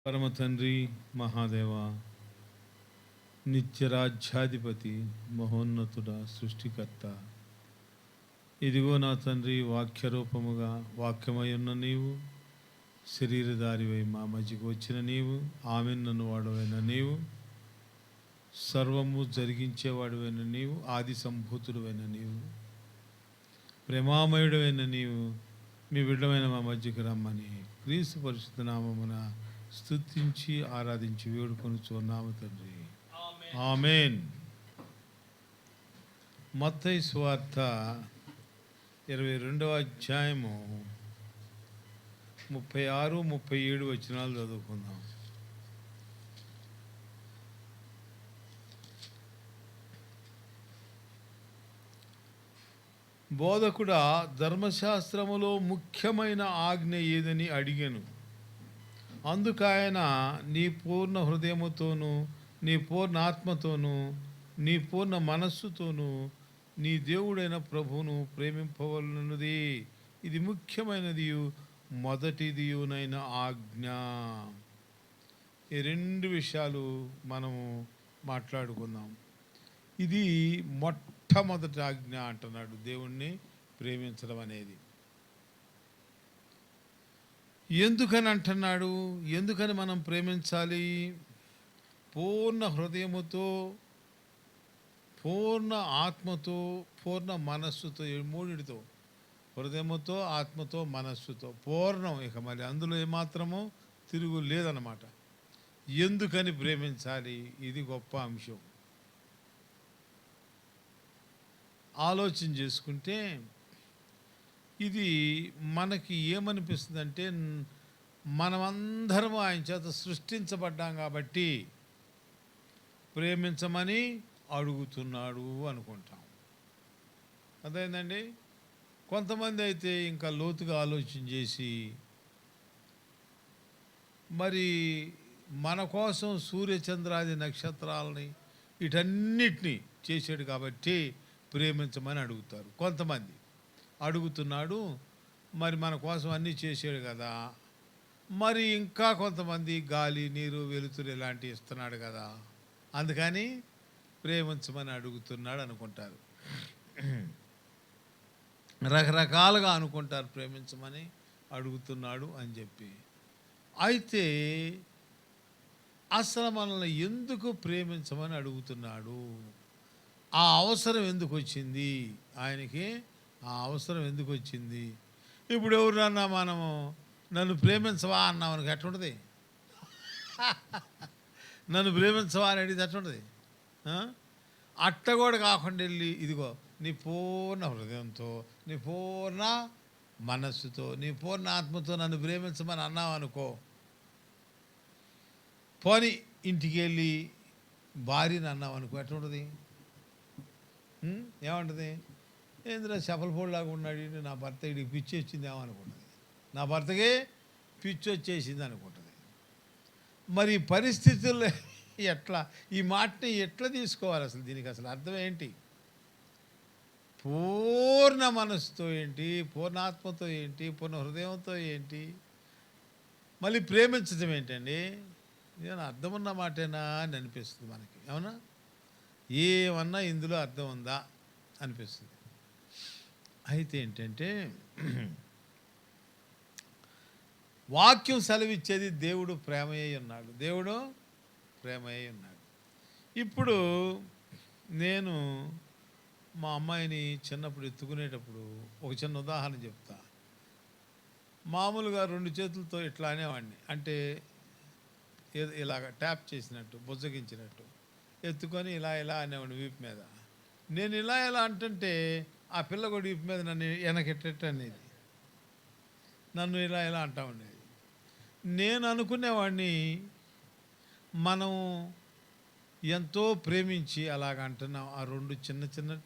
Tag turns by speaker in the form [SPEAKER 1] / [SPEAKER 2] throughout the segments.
[SPEAKER 1] పరమ తండ్రి, మహాదేవ, నిత్యరాజ్యాధిపతి, మహోన్నతుడ, సృష్టికర్త, ఇదిగో నా తండ్రి, వాక్యరూపముగా వాక్యమై ఉన్న నీవు, శరీరధారివై మా మధ్యకు వచ్చిన నీవు, ఆమెన్ నన్ను వాడవైన నీవు, సర్వము జరిగించేవాడువైన నీవు, ఆది సంభూతుడువైన నీవు, ప్రేమామయుడైన నీవు, మీ బిడ్డమైన మా మధ్యకు రమ్మని క్రీస్తు పరిశుద్ధ నామమున స్తుతించి ఆరాధించి వేడుకొనుచున్నాము తండ్రి. ఆమేన్. మత్తయి సువార్త 22వ అధ్యాయము 36, 37 వచనాలు చదువుకుందాం. బోధకుడా, ధర్మశాస్త్రములో ముఖ్యమైన ఆజ్ఞ ఏదని అడిగాను. అందుకాయన, నీ పూర్ణ హృదయముతోనూ, నీ పూర్ణ ఆత్మతోనూ, నీ పూర్ణ మనస్సుతోనూ నీ దేవుడైన ప్రభువును ప్రేమింపవలనది ఇది ముఖ్యమైనదియు మొదటిదియునైన ఆజ్ఞ. ఈ రెండు విషయాలు మనము మాట్లాడుకుందాం. ఇది మొట్టమొదటి ఆజ్ఞ అంటున్నాడు, దేవుణ్ణి ప్రేమించడం అనేది. ఎందుకని అంటున్నాడు? ఎందుకని మనం ప్రేమించాలి? పూర్ణ హృదయముతో, పూర్ణ ఆత్మతో, పూర్ణ మనస్సుతో, ఈ మూడిటితో, హృదయముతో, ఆత్మతో, మనస్సుతో పూర్ణం. ఇక మరి అందులో ఏమాత్రమో తిరుగు లేదన్నమాట. ఎందుకని ప్రేమించాలి? ఇది గొప్ప అంశం. ఆలోచన చేసుకుంటే ఇది మనకి ఏమనిపిస్తుంది అంటే, మనమందరం ఆయన చేత సృష్టించబడ్డాం కాబట్టి ప్రేమించమని అడుగుతున్నాడు అనుకుంటాం. అదేందండి. కొంతమంది అయితే ఇంకా లోతుగా ఆలోచన చేసి, మరి మన కోసం సూర్యచంద్రాది నక్షత్రాలని వీటన్నిటినీ చేసాడు కాబట్టి ప్రేమించమని అడుగుతారు. కొంతమంది అడుగుతున్నాడు, మరి మన కోసం అన్నీ చేసాడు కదా, మరి ఇంకా కొంతమంది గాలి, నీరు, వెలుతురు ఇలాంటివి ఇస్తున్నాడు కదా, అందుకని ప్రేమించమని అడుగుతున్నాడు అనుకుంటారు. రకరకాలుగా అనుకుంటారు ప్రేమించమని అడుగుతున్నాడు అని చెప్పి. అయితే అసలు మనల్ని ఎందుకు ప్రేమించమని అడుగుతున్నాడు? ఆ అవసరం ఎందుకు వచ్చింది ఆయనకి? ఆ అవసరం ఎందుకు వచ్చింది? ఇప్పుడు ఎవరన్నా మనము నన్ను ప్రేమించవా అన్నాం మనకి ఎట్లుంటుంది? నన్ను ప్రేమించవా అని అడిగితే ఎట్లుంటుంది? అట్ట కూడా కాకుండా వెళ్ళి, ఇదిగో నీ పూర్ణ హృదయంతో, నీ పూర్ణ మనస్సుతో, నీ పూర్ణ ఆత్మతో నన్ను ప్రేమించమని అన్నావు అనుకో, పోని ఇంటికి వెళ్ళి భార్యని అన్నావు అనుకో, ఎట్లుంటుంది? ఏమంటుంది? ఏంద్రా చెప్పలపోలాగా ఉన్నాడు, నా భర్త ఇడికి పిచ్చి వచ్చిందేమో అనుకుంటుంది. నా భర్తకి పిచ్చి వచ్చేసింది అనుకుంటుంది. మరి పరిస్థితుల్లో ఎట్లా ఈ మాటని ఎట్లా తీసుకోవాలి? అసలు దీనికి అసలు అర్థం ఏంటి? పూర్ణ మనసుతో ఏంటి, పూర్ణాత్మతో ఏంటి, పూర్ణ హృదయంతో ఏంటి, మళ్ళీ ప్రేమించడం ఏంటండి? ఏమైనా అర్థం ఉన్న మాటేనా అని అనిపిస్తుంది మనకి. అవునా? ఏమన్నా ఇందులో అర్థం ఉందా అనిపిస్తుంది. అయితే ఏంటంటే, వాక్యం సెలవిచ్చేది దేవుడు ప్రేమయ్య ఉన్నాడు. దేవుడు ప్రేమయ్య ఉన్నాడు. ఇప్పుడు నేను మా అమ్మాయిని చిన్నప్పుడు ఎత్తుకునేటప్పుడు ఒక చిన్న ఉదాహరణ చెప్తా. మామూలుగా 2 చేతులతో ఇట్లా అనేవాడిని, అంటే ఇలాగ ట్యాప్ చేసినట్టు, బుజ్జగించినట్టు ఎత్తుకొని ఇలా ఇలా అనేవాడిని వీపు మీద. నేను ఇలా ఇలా అంటుంటే ఆ పిల్ల కూడా వీపు మీద నన్ను వెనకెట్టేట్టు అనేది, నన్ను ఇలా ఇలా అంటా ఉండేది. నేను అనుకునేవాడిని, మనం ఎంతో ప్రేమించి అలాగ అంటున్నాం. ఆ 2 చిన్న చిన్న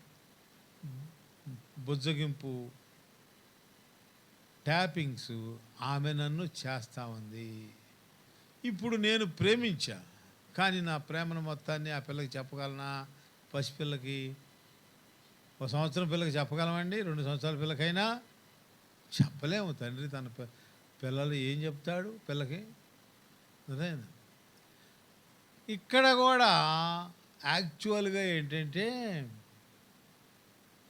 [SPEAKER 1] బుజ్జగింపు ట్యాపింగ్స్ ఆమె నన్ను చేస్తూ ఉంది. ఇప్పుడు నేను ప్రేమించా, కానీ నా ప్రేమను మొత్తాన్ని ఆ పిల్లకి చెప్పగలనా? పసిపిల్లకి, 1 సంవత్సరం పిల్లకి చెప్పగలమండి? 2 సంవత్సరాల పిల్లకైనా చెప్పలేము. తండ్రి తన పిల్లలు ఏం చెప్తాడు పిల్లకి? అదేనా ఇక్కడ కూడా యాక్చువల్గా ఏంటంటే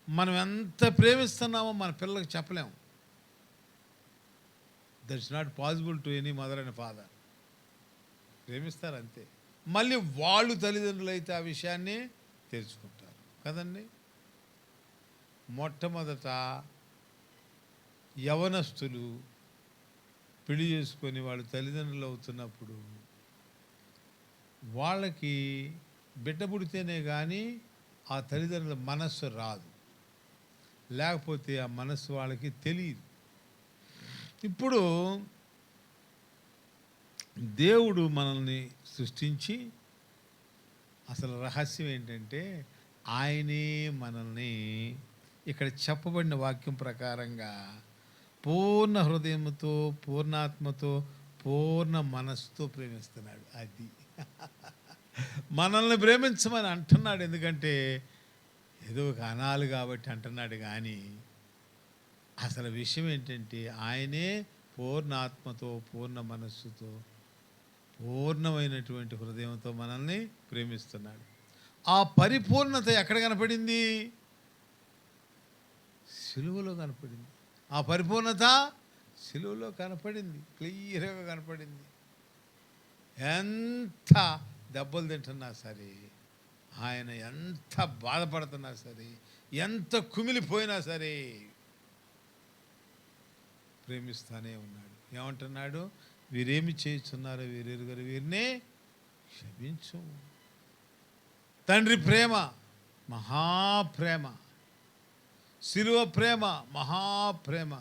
[SPEAKER 1] మనం ఎంత ప్రేమిస్తున్నామో మన పిల్లలకు చెప్పలేము. That's not possible to any mother and father. ప్రేమిస్తారు అంతే. మళ్ళీ వాళ్ళు తల్లిదండ్రులు అయితే ఆ విషయాన్ని తెలుసుకుంటారు కదండి. మొట్టమొదట యవనస్తులు పెళ్లి చేసుకొని వాళ్ళు తల్లిదండ్రులు అవుతున్నప్పుడు వాళ్ళకి బిడ్డ పుడితేనే కానీ ఆ తల్లిదండ్రుల మనస్సు రాదు, లేకపోతే ఆ మనస్సు వాళ్ళకి తెలియదు. ఇప్పుడు దేవుడు మనల్ని సృష్టించి అసలు రహస్యం ఏంటంటే ఆయనే మనల్ని ఇక్కడ చెప్పబడిన వాక్యం ప్రకారంగా పూర్ణ హృదయంతో, పూర్ణాత్మతో, పూర్ణ మనస్సుతో ప్రేమిస్తున్నాడు. అది మనల్ని ప్రేమించమని అంటున్నాడు. ఎందుకంటే ఏదో ఒక అనాలు కాబట్టి అంటున్నాడు, కానీ అసలు విషయం ఏంటంటే ఆయనే పూర్ణాత్మతో, పూర్ణ మనస్సుతో, పూర్ణమైనటువంటి హృదయంతో మనల్ని ప్రేమిస్తున్నాడు. ఆ పరిపూర్ణత ఎక్కడ కనపడింది? సిలువలో కనపడింది. ఆ పరిపూర్ణత సిలువలో కనపడింది, క్లియర్గా కనపడింది. ఎంత దెబ్బలు తింటున్నా సరే, ఆయన ఎంత బాధపడుతున్నా సరే, ఎంత కుమిలిపోయినా సరే ప్రేమిస్తానే ఉన్నాడు. ఏమంటున్నాడు? వీరేమి చేస్తున్నారో వీరెరుగరు, వీరినే క్షమించు. తండ్రి ప్రేమ మహాప్రేమ, శిలువ ప్రేమ మహాప్రేమ.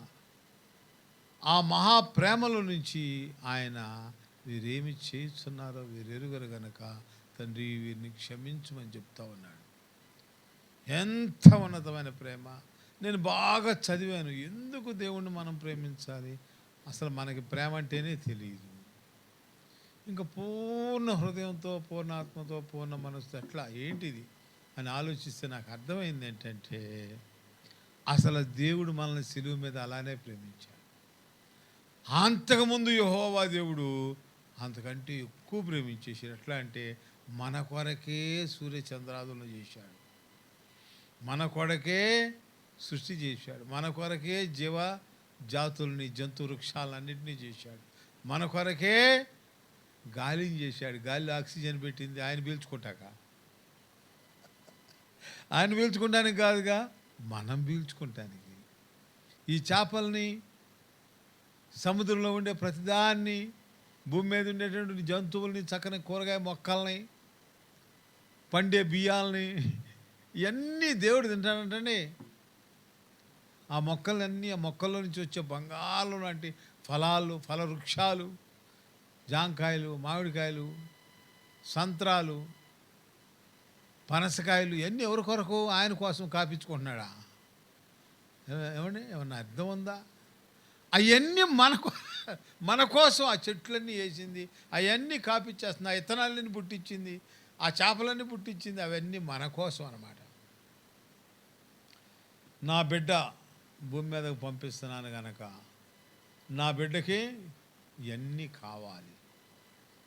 [SPEAKER 1] ఆ మహాప్రేమలో నుంచి ఆయన వీరేమి చేస్తున్నారో వీరెరుగరు గనక తండ్రి వీరిని క్షమించమని చెప్తా ఉన్నాడు. ఎంత ఉన్నతమైన ప్రేమ! నేను బాగా చదివాను, ఎందుకు దేవుణ్ణి మనం ప్రేమించాలి, అసలు మనకి ప్రేమ అంటేనే తెలియదు. ఇంకా పూర్ణ హృదయంతో, పూర్ణాత్మతో, పూర్ణ మనసుతో ఎట్లా ఏంటిది అని ఆలోచిస్తే నాకు అర్థమైంది ఏంటంటే అసలు దేవుడు మనల్ని సిలువ మీద అలానే ప్రేమించాడు. అంతకుముందు యెహోవా దేవుడు అంతకంటే ఎక్కువ ప్రేమించేసాడు. ఎట్లా అంటే మన కొరకే సూర్యచంద్రాదులను చేశాడు, మన కొరకే సృష్టి చేశాడు, మన కొరకే జీవ జాతుల్ని, జంతు వృక్షాలన్నింటినీ చేశాడు, మన కొరకే గాలిని చేశాడు. గాలిలో ఆక్సిజన్ పెట్టింది ఆయన పీల్చుకుంటాక, ఆయన పీల్చుకుంటానికి కాదుగా, మనం పీల్చుకుంటానికి. ఈ చేపల్ని, సముద్రంలో ఉండే ప్రతిదాన్ని, భూమి మీద ఉండేటువంటి జంతువుల్ని, చక్కని కూరగాయ మొక్కల్ని, పండే బియ్యాలని, ఇవన్నీ దేవుడు తింటాడంటండి. ఆ మొక్కలన్నీ, ఆ మొక్కల్లో నుంచి వచ్చే బంగాళం లాంటి ఫలాలు, ఫలవృక్షాలు, జాంకాయలు, మామిడికాయలు, సంత్రాలు, పనసకాయలు, ఇవన్నీ ఎవరి కొరకు? ఆయన కోసం కాపించుకుంటున్నాడా? ఏమండి, ఏమన్నా అర్థం ఉందా? అవన్నీ మన కోసం ఆ చెట్లన్నీ వేసింది, అవన్నీ కాపిచ్చేస్తుంది, ఆ ఇత్తనాలన్నీ పుట్టించింది, ఆ చేపలన్నీ పుట్టించింది, అవన్నీ మన కోసం అన్నమాట. నా బిడ్డ భూమి మీదకు పంపిస్తున్నాను కనుక నా బిడ్డకి ఇవన్నీ కావాలి.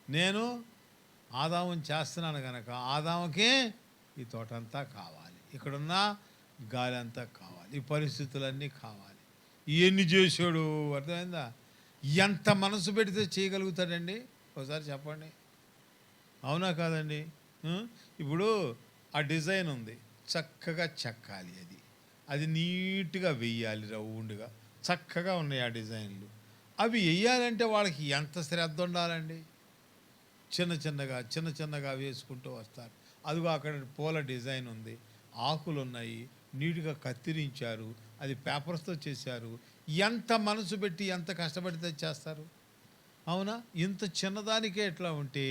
[SPEAKER 1] నేను ఆదాముని చేస్తున్నాను కనుక ఆదాముకి ఈ తోటంతా కావాలి, ఇక్కడున్న గాలి అంతా కావాలి, ఈ పరిస్థితులన్నీ కావాలి. ఇవన్నీ చేశాడు. అర్థమైందా? ఎంత మనసు పెడితే చేయగలుగుతాడండి? ఒకసారి చెప్పండి, అవునా కాదండి? ఇప్పుడు ఆ డిజైన్ ఉంది, చక్కగా చెక్కాలి, అది నీట్గా వెయ్యాలి, రౌండ్గా చక్కగా ఉన్నాయి ఆ డిజైన్లు. అవి వెయ్యాలంటే వాళ్ళకి ఎంత శ్రద్ధ ఉండాలండి. చిన్న చిన్నగా వేసుకుంటూ వస్తారు. అదిగో అక్కడ పూల డిజైన్ ఉంది, ఆకులు ఉన్నాయి, నీట్గా కత్తిరించారు, అది పేపర్స్తో చేశారు. ఎంత మనసు పెట్టి ఎంత కష్టపడితే చేస్తారు, అవునా? ఇంత చిన్నదానికే ఎట్లా ఉంటే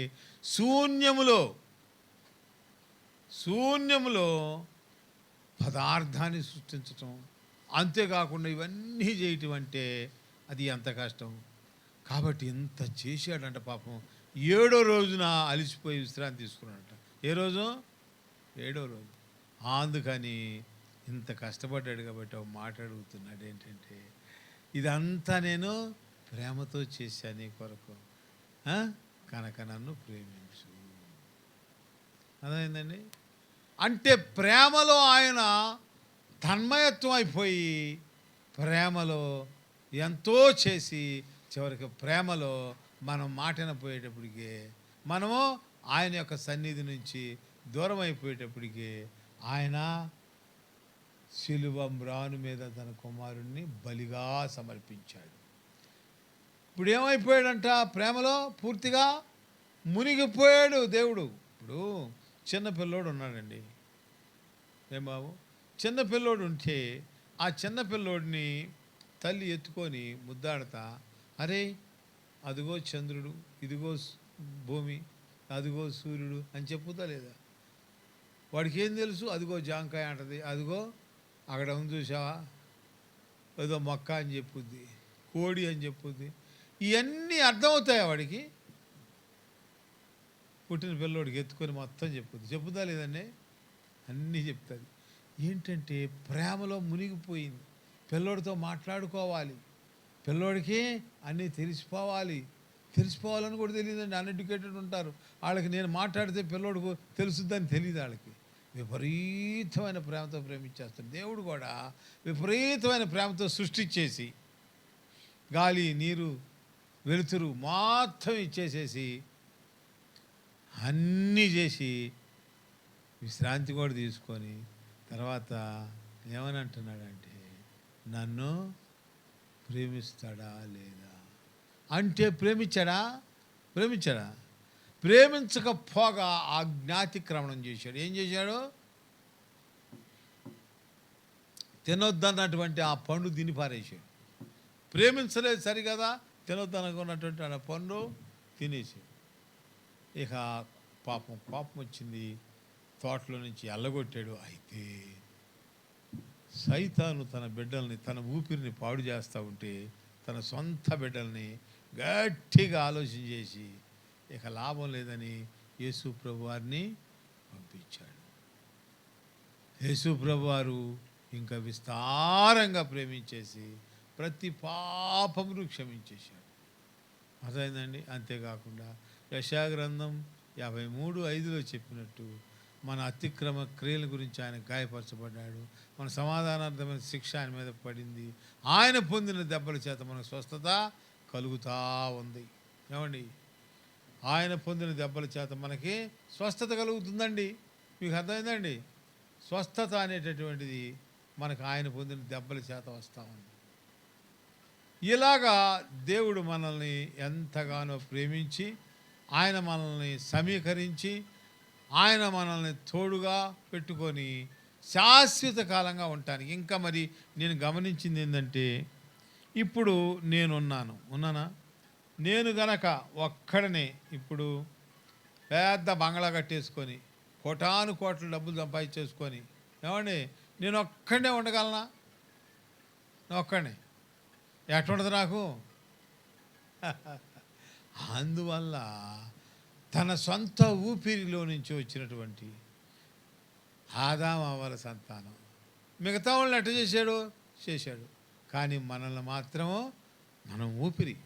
[SPEAKER 1] శూన్యములో పదార్థాన్ని సృష్టించటం, అంతేకాకుండా ఇవన్నీ చేయటం అంటే అది ఎంత కష్టం. కాబట్టి ఇంత చేశాడంట. పాపం 7వ రోజున అలిసిపోయి విశ్రాంతి తీసుకున్నాడట. ఏ రోజు? 7వ రోజు. అందుకని ఇంత కష్టపడ్డాడు కాబట్టి ఒక మాట అడుగుతున్నాడు ఏంటంటే, ఇదంతా నేను ప్రేమతో చేశాను నీ కొరకు. కనుక నన్ను ప్రేమించు. అర్థమైందండి. అంటే ప్రేమలో ఆయన తన్మయత్వం అయిపోయి ప్రేమలో ఎంతో చేసి చివరికి ప్రేమలో మనం మాటన పోయేటప్పటికి మనము ఆయన యొక్క సన్నిధి నుంచి దూరం అయిపోయేటప్పటికి ఆయన శిలువ మ్రాను మీద తన కుమారుణ్ణి బలిగా సమర్పించాడు. ఇప్పుడు ఏమైపోయాడంట? ప్రేమలో పూర్తిగా మునిగిపోయాడు దేవుడు. ఇప్పుడు చిన్న పిల్లోడు ఉన్నాడండి, ఏం బాబు, చిన్న పిల్లోడు ఉంటే ఆ చిన్న పిల్లోడిని తల్లి ఎత్తుకొని ముద్దాడతా, అరే అదిగో చంద్రుడు, ఇదిగో భూమి, అదిగో సూర్యుడు అని చెప్పుతా లేదా? వాడికి ఏం తెలుసు? అదిగో జాంకాయ అంటది, అదిగో అక్కడ ఉంది చూసావా, ఏదో మొక్క అని చెప్పుద్ది, కోడి అని చెప్పుద్ది. ఇవన్నీ అర్థమవుతాయా వాడికి? పుట్టిన పిల్లోడికి ఎత్తుకొని మొత్తం చెప్పుదా లేదండి? అన్నీ చెప్తుంది. ఏంటంటే ప్రేమలో మునిగిపోయింది. పిల్లోడితో మాట్లాడుకోవాలి, పిల్లోడికి అన్నీ తెలిసిపోవాలని కూడా తెలియదండి. అన్ఎడ్యుకేటెడ్ ఉంటారు, వాళ్ళకి నేను మాట్లాడితే పిల్లోడికి తెలుసుద్దని తెలియదు. వాళ్ళకి విపరీతమైన ప్రేమతో ప్రేమించేస్తాడు. దేవుడు కూడా విపరీతమైన ప్రేమతో సృష్టించేసి గాలి, నీరు, వెలుతురు మొత్తం ఇచ్చేసేసి అన్నీ చేసి విశ్రాంతి కూడా తీసుకొని తర్వాత ఏమని అంటున్నాడంటే, నన్ను ప్రేమిస్తాడా లేదా అంటే ప్రేమించాడా? ప్రేమించకపోగా ఆజ్ఞాతిక్రమణం చేశాడు. ఏం చేశాడు? తినొద్దన్నటువంటి ఆ పండు తిని పారేశాడు. ప్రేమించలేదు సరిగదా, తినొద్దనుకున్నటువంటి ఆ పండు తినేసాడు. ఇక కోపం వచ్చింది, తోటలో నుంచి ఎల్లగొట్టాడు. అయితే సైతాను తన బిడ్డల్ని, తన ఊపిరిని పాడు చేస్తూ ఉంటే తన సొంత బిడ్డల్ని గట్టిగా ఆలోచన చేసి ఇక లాభం లేదని యేసు ప్రభువారిని పంపించాడు. యేసు ప్రభువారు ఇంకా విస్తారంగా ప్రేమించేసి ప్రతి పాపమును క్షమించేశాడు. అర్థమైందండి. అంతేకాకుండా యెషయా గ్రంథం 53:5 చెప్పినట్టు మన అతిక్రమ క్రియల గురించి ఆయన గాయపరచబడ్డాడు, మన సమాధానార్థమైన శిక్ష ఆయన మీద పడింది, ఆయన పొందిన దెబ్బల చేత మనకు స్వస్థత కలుగుతూ ఉంది. ఏమండి? ఆయన పొందిన దెబ్బల చేత మనకి స్వస్థత కలుగుతుందండి. మీకు అర్థమైందండి? స్వస్థత అనేటటువంటిది మనకు ఆయన పొందిన దెబ్బల చేత వస్తూ ఉంది. ఇలాగా దేవుడు మనల్ని ఎంతగానో ప్రేమించి ఆయన మనల్ని సమీకరించి ఆయన మనల్ని తోడుగా పెట్టుకొని శాశ్వత కాలంగా ఉండటానికి. ఇంకా మరి నేను గమనించింది ఏంటంటే, ఇప్పుడు ఉన్నానా? నేను గనక ఒక్కడనే ఇప్పుడు పెద్ద బంగ్లా కట్టేసుకొని కోటాను కోట్ల డబ్బులు సంపాదించేసుకొని, ఏమండి, నేను ఒక్కడే ఉండగలనా? ఒక్కడే ఎట్లుండదు నాకు? అందువల్ల తన సొంత ఊపిరిలో నుంచి వచ్చినటువంటి ఆదాము అవ్వల సంతానం మిగతా వాళ్ళని ఎట్ట చేశాడు. కానీ మనల్ని మాత్రము, మనం ఊపిరి,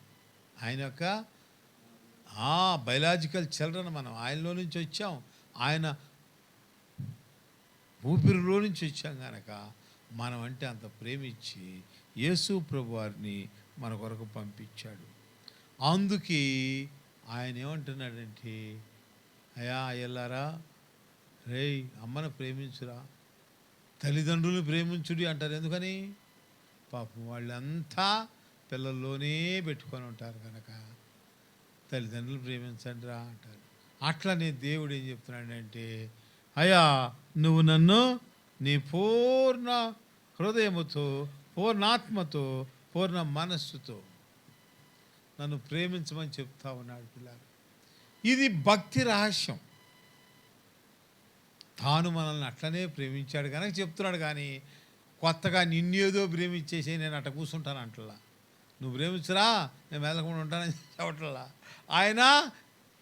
[SPEAKER 1] ఆయన యొక్క బయలాజికల్ చిల్డ్రన్, మనం ఆయనలో నుంచి వచ్చాం, ఆయన ఊపిరిలో నుంచి వచ్చాం కనుక మనం అంటే అంత ప్రేమించి యేసు ప్రభువారిని మన కొరకు పంపించాడు. అందుకే ఆయన ఏమంటున్నాడంటే, అయ్యా అయ్యలారా, రేయ్ అమ్మను ప్రేమించురా, తల్లిదండ్రులను ప్రేమించుడి అంటారు. ఎందుకని? పాపం వాళ్ళంతా పిల్లల్లోనే పెట్టుకొని ఉంటారు కనుక తల్లిదండ్రులు ప్రేమించండి రా అంటారు. అట్లనే దేవుడు ఏం చెప్తున్నాడంటే, అయ్యా నువ్వు నన్ను నీ పూర్ణ హృదయముతో, పూర్ణాత్మతో, పూర్ణ మనస్సుతో నన్ను ప్రేమించమని చెప్తా ఉన్నాడు పిల్లలు. ఇది భక్తి రహస్యం. తాను మనల్ని అట్లనే ప్రేమించాడు కనుక చెప్తున్నాడు. కానీ కొత్తగా నిన్నేదో ప్రేమించేసి నేను అట్ట కూర్చుంటాను అంటలా. నువ్వు ప్రేమించరా, నేను మెదలకుండా ఉంటానని చెప్పట్లా. ఆయన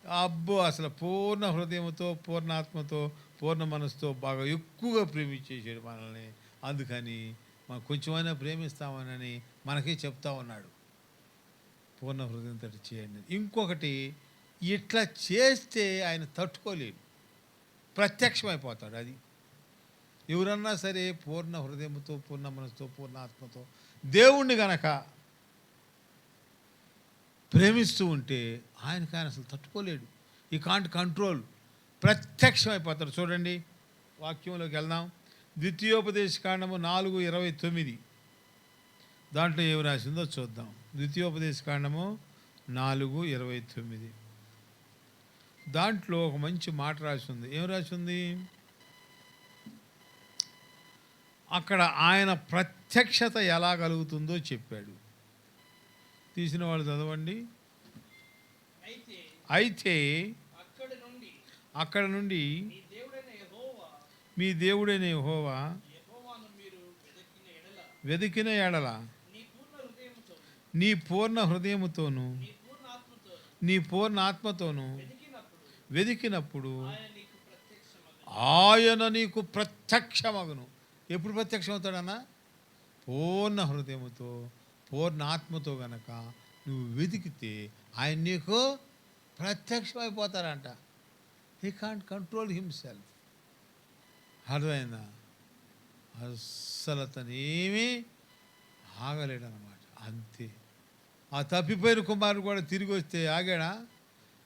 [SPEAKER 1] అబ్బో అసలు పూర్ణ హృదయంతో, పూర్ణాత్మతో, పూర్ణ మనసుతో బాగా ఎక్కువగా ప్రేమించేసాడు మనల్ని. అందుకని మనం కొంచెమైనా ప్రేమిస్తామని మనకే చెప్తా ఉన్నాడు, పూర్ణ హృదయంతో చేయండి. ఇంకొకటి ఇట్లా చేస్తే ఆయన తట్టుకోలేడు, ప్రత్యక్షమైపోతాడు. అది ఎవరన్నా సరే పూర్ణ హృదయంతో, పూర్ణ మనసుతో, పూర్ణ ఆత్మతో దేవుణ్ణి గనక ప్రేమిస్తూ ఉంటే ఆయన అసలు తట్టుకోలేడు. ఈ కాంట్ కంట్రోల్, ప్రత్యక్షమైపోతాడు. చూడండి, వాక్యంలోకి వెళ్దాం. ద్వితీయోపదేశకాండము 4:29 దాంట్లో ఏమి రాసిందో చూద్దాం. ద్వితీయోపదేశకాండము 4:29 దాంట్లో ఒక మంచి మాట రాసి ఉంది. ఏం రాసి ఉంది అక్కడ? ఆయన ప్రత్యక్షత ఎలా కలుగుతుందో చెప్పాడు. తీసిన వాళ్ళు చదవండి. అయితే అక్కడ నుండి మీ దేవుడైన యెహోవా వెదికిన ఎడల నీ పూర్ణ హృదయముతోను, నీ పూర్ణ ఆత్మతోను వెదికినప్పుడు ఆయన నీకు ప్రత్యక్షమగును. ఎప్పుడు ప్రత్యక్షమవుతాడన్నా? పూర్ణ హృదయముతో, పూర్ణ ఆత్మతో గనక నువ్వు వెతికితే ఆయన నీకు ప్రత్యక్షమైపోతాడంట. He can't control himself. అర్థమైందా? అస్సలు అతనేమీ ఆగలేడనమాట. అంతే. ఆ తప్పిపోయిన కుమారుడు కూడా తిరిగి వస్తే ఆగాడా?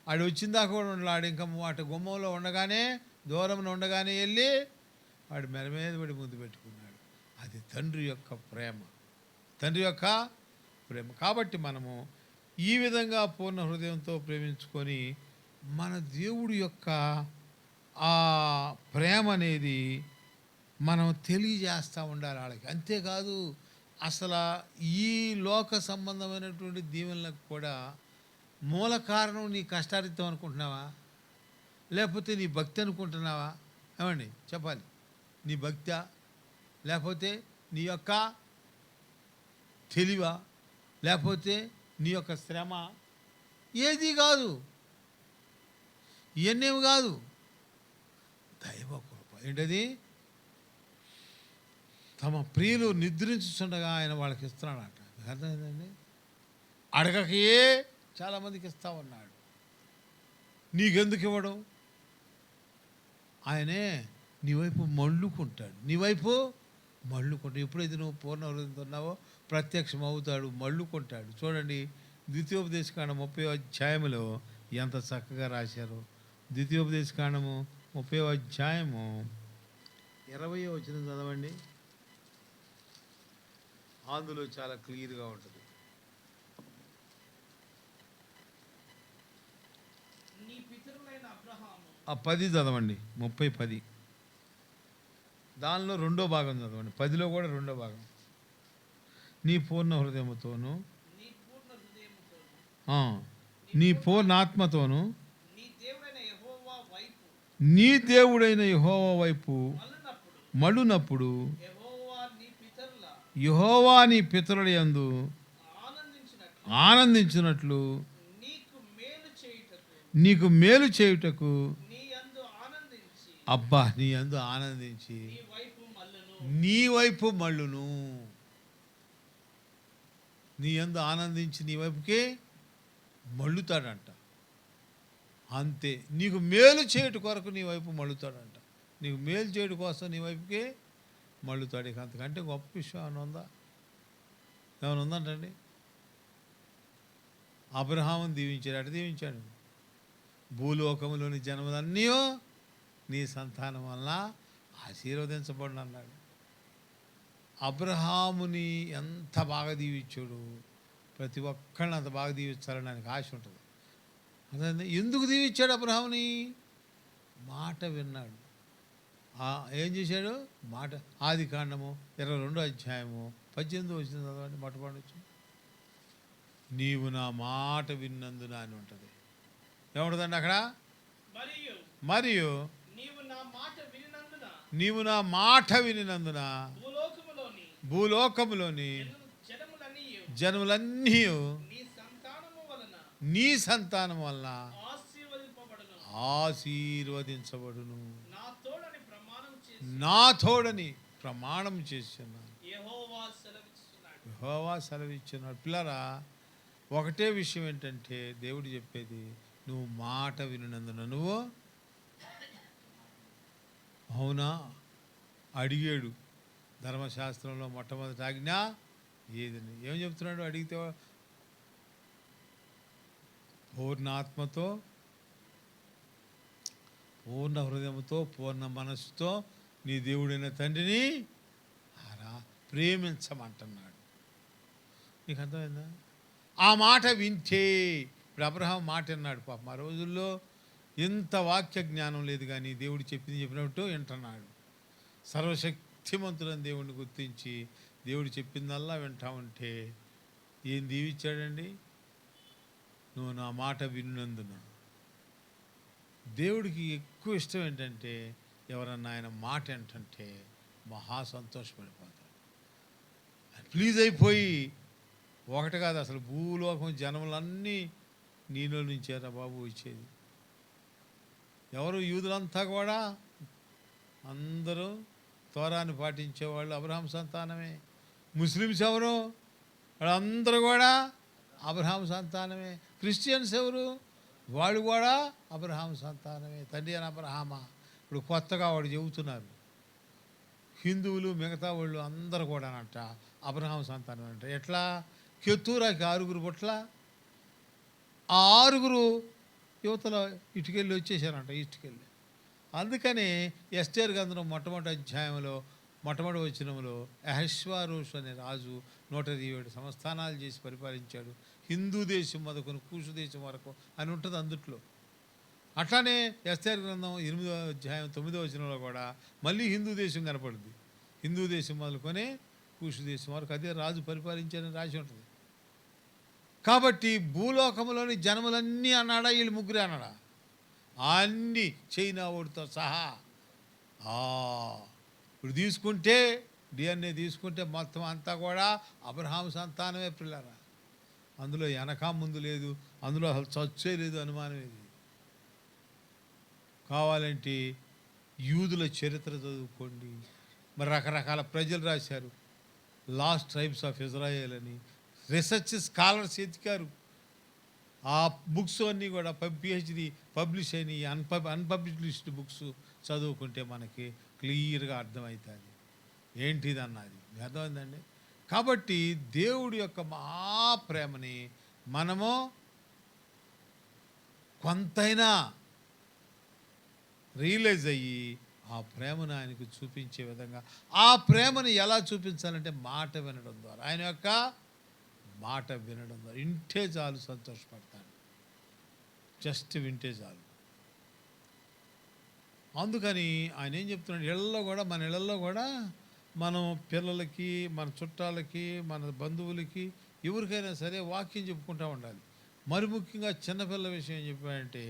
[SPEAKER 1] ఆడు వచ్చిందాకా కూడా ఉండలాడు. ఇంకా అటు గుమ్మంలో ఉండగానే, దూరంలో ఉండగానే వెళ్ళి వాడి మెడ మీద పడి ముద్దు పెట్టుకున్నాడు. అది తండ్రి యొక్క ప్రేమ, తండ్రి యొక్క ప్రేమ. కాబట్టి మనము ఈ విధంగా పూర్ణ హృదయంతో ప్రేమించుకొని మన దేవుడి యొక్క ఆ ప్రేమ అనేది మనం తెలియజేస్తూ ఉండాలి వాళ్ళకి. అంతేకాదు, అసలు ఈ లోక సంబంధమైనటువంటి దీవెనలకు కూడా మూల కారణం నీ కష్టారితం అనుకుంటున్నావా, లేకపోతే నీ భక్తి అనుకుంటున్నావా? ఏమండి చెప్పాలి. నీ భక్తా, లేకపోతే నీ యొక్క తెలివా, లేకపోతే నీ యొక్క శ్రమ? ఏది కాదు, ఇవన్నేమి కాదు, దైవ కృప. ఏంటది? తమ ప్రియులు నిద్రించుచుండగా ఆయన వాళ్ళకి ఇస్తున్నాడట. అర్థమైందండి? అడగకే చాలామందికి ఇస్తా ఉన్నాడు. నీకెందుకు ఇవ్వడం? ఆయనే నీ వైపు మళ్ళుకుంటాడు, నీ వైపు మళ్ళుకుంటాడు. ఎప్పుడైతే నువ్వు పూర్ణ హృదయంతో ఉన్నావో ప్రత్యక్షం అవుతాడు, మళ్ళుకుంటాడు. చూడండి, ద్వితీయోపదేశకాండం 30వ అధ్యాయంలో ఎంత చక్కగా రాశారు. ద్వితీయోపదేశకాండము 30వ అధ్యాయము 20వ వచనం చదవండి. అందులో చాలా క్లియర్గా ఉంటుంది. ఆ 10 చదవండి, 30:10 దానిలో రెండో భాగం చదవండి. 10లో కూడా రెండో భాగం. నీ పూర్ణ హృదయముతోను, నీ పూర్ణ ఆత్మతోను నీ దేవుడైన యెహోవా వైపు మళ్ళునప్పుడు యెహోవా నీ పితరుల యందు ఆనందించినట్లు నీకు మేలు చేయుటకు, అబ్బా, నీ యందు ఆనందించి నీ వైపు మళ్ళును. నీ యందు ఆనందించి నీ వైపుకి మళ్ళుతాడంట. అంతే. నీకు మేలు చేయుట కొరకు నీ వైపు మళ్ళుతాడంట. నీకు మేలు చేయడం కోసం నీ వైపుకి మళ్ళుతాడు. ఇక అంతకంటే గొప్ప విషయం ఏమైనా ఉందా? ఏమైనా ఉందంటండి? అబ్రహామును దీవించాడు. అటు దీవించాడు, భూలోకములోని జన్మలన్నీ నీ సంతానం వలన ఆశీర్వదించబడిన అన్నాడు. అబ్రహాముని ఎంత బాగా దీవించాడు. ప్రతి ఒక్కళ్ళని అంత బాగా దీవించాలని ఆయనకు ఆశ ఉంటుంది. అదే ఎందుకు దీవించాడు అబ్రహాముని? మాట విన్నాడు. ఏం చేశాడు? మాట. ఆదికాండము 22వ అధ్యాయము 18వ వచనం చదవండి. మొట్టమొదటి నీవు నా మాట విన్నందున అని ఉంటుంది. ఏముంటుందండి అక్కడ? మరియు నీవు నా మాట వినినందున భూలోకములోని జనములన్నీ నీ సంతానం వలన ఆశీర్వదించబడును. నా తోడని ప్రమాణం చేస్తున్నాను. యెహోవా సెలవిచ్చున్నాడు. పిల్లరా, ఒకటే విషయం ఏంటంటే దేవుడు చెప్పేది, నువ్వు మాట వినునందున నువ్వు అవునా అడిగాడు. ధర్మశాస్త్రంలో మొట్టమొదటి ఆజ్ఞ ఏదని ఏం చెప్తున్నాడు అడిగితే? పూర్ణాత్మతో, పూర్ణ హృదయంతో, పూర్ణ మనస్సుతో నీ దేవుడైన తండ్రిని ప్రేమించమంటున్నాడు. నీకు అర్థమైందా? ఆ మాట వింటే, ఇప్పుడు అబ్రహాం మాట విన్నాడు. పాపం ఆ రోజుల్లో ఇంత వాక్య జ్ఞానం లేదు, కానీ దేవుడు చెప్పినట్టు వింటున్నాడు. సర్వశక్తిమంతుడని దేవుడిని గుర్తించి దేవుడు చెప్పిందల్లా వింటా ఉంటే ఏం దీవిచ్చాడండి? నువ్వు నా మాట విన్నందున. దేవుడికి ఎక్కువ ఇష్టం ఏంటంటే ఎవరన్నా ఆయన మాట ఏంటంటే మహా సంతోషపడిపోతాడు. ప్లీజ్ అయిపోయి ఒకటి కాదు, అసలు భూలోకం జనములన్నీ నీలో నుంచేరా బాబు వచ్చేది. ఎవరు? యూదులంతా కూడా అందరూ తోరాన్ని పాటించేవాళ్ళు అబ్రహాం సంతానమే. ముస్లిమ్స్ ఎవరు? వాళ్ళందరూ కూడా అబ్రహాం సంతానమే. క్రిస్టియన్స్ ఎవరు? వాళ్ళు కూడా అబ్రహాం సంతానమే. తండ్రి అని అబ్రహామా. ఇప్పుడు కొత్తగా వాడు చెబుతున్నారు హిందువులు మిగతా వాళ్ళు అందరూ కూడా అంట అబ్రహాం సంతానం అంట. ఎట్లా? కెతూరాకి 6 పుట్ల, ఆ 6 యువతల ఇటుకెళ్ళి వచ్చేసారంట, ఇటుకెళ్ళి. అందుకని ఎస్తేరు గ్రంథం మొట్టమొదటి అధ్యాయంలో మొట్టమొదటి వచనంలో అహష్వేరోషు అనే రాజు 127 సంస్థానాలు చేసి పరిపాలించాడు, హిందూ దేశం మొదలుకొని కూషు దేశం వరకు అని ఉంటుంది అందుట్లో. అట్లానే ఎస్తేరు గ్రంథం 8వ అధ్యాయం 9వ వచనంలో కూడా మళ్ళీ హిందూ దేశం కనపడుద్ది. హిందూ దేశం మొదలుకొని కూషు దేశం వరకు అదే రాజు పరిపాలించారని రాసి ఉంటుంది. కాబట్టి భూలోకంలోని జనములన్నీ అన్నాడా? వీళ్ళు ముగ్గురే అన్నాడా? అన్నీ చైనా ఓడితో సహా. ఇప్పుడు తీసుకుంటే డిఎన్ఏ తీసుకుంటే మొత్తం అంతా కూడా అబ్రహాం సంతానమే పిల్లరా. అందులో వెనక ముందు లేదు, అందులో అసలు చచ్చే లేదు, అనుమానం ఇది. కావాలంటే యూదుల చరిత్ర చదువుకోండి. మరి రకరకాల ప్రజలు రాశారు. లాస్ట్ ట్రైబ్స్ ఆఫ్ ఇజ్రాయేల్ అని రీసెర్చ్ స్కాలర్స్ ఎతికారు. ఆ బుక్స్ అన్నీ కూడా పిహెచ్డి పబ్లిష్ అయినాయి. అన్పబ్లిష్డ్ బుక్స్ చదువుకుంటే మనకి క్లియర్గా అర్థమవుతుంది ఏంటిది అన్నది. అర్థమైందండి? కాబట్టి దేవుడి యొక్క మహాప్రేమని మనము కొంతైనా రియలైజ్ అయ్యి ఆ ప్రేమను ఆయనకు చూపించే విధంగా, ఆ ప్రేమను ఎలా చూపించాలంటే మాట వినడం ద్వారా, ఆయన యొక్క మాట వినడం ద్వారా. వింటే చాలు సంతోషపడతాడు, జస్ట్ వింటే చాలు. అందుకని ఆయన ఏం చెప్తున్నాడు, ఇళ్లలో కూడా, మన ఇళ్లలో కూడా మనం పిల్లలకి, మన చుట్టాలకి, మన బంధువులకి, ఎవరికైనా సరే వాక్యం చెప్పుకుంటూ ఉండాలి. మరి ముఖ్యంగా చిన్నపిల్ల విషయం ఏం చెప్పాడంటే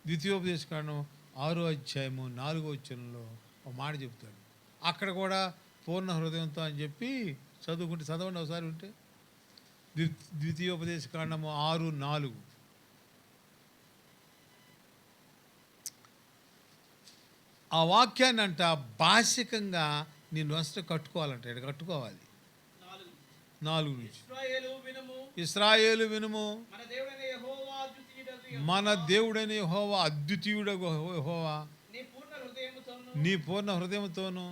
[SPEAKER 1] ద్వితీయోపదేశకాండం 6వ అధ్యాయము 4వ వచనంలో ఒక మాట చెప్తాడు. అక్కడ కూడా పూర్ణ హృదయంతో అని చెప్పి చదువుకుంటే, చదవండి ఒకసారి ఉంటే. ద్వితీయోపదేశకాండము 6:4. ఆ వాక్యాన్ని అంట భాషికంగా నీ నొసట కట్టుకోవాలంట. ఇక్కడ కట్టుకోవాలి. 4 నుంచి. ఇశ్రాయేలు వినుము, మన దేవుడైన యెహోవా అద్వితీయుడగు యెహోవా నీ పూర్ణ హృదయంతోను,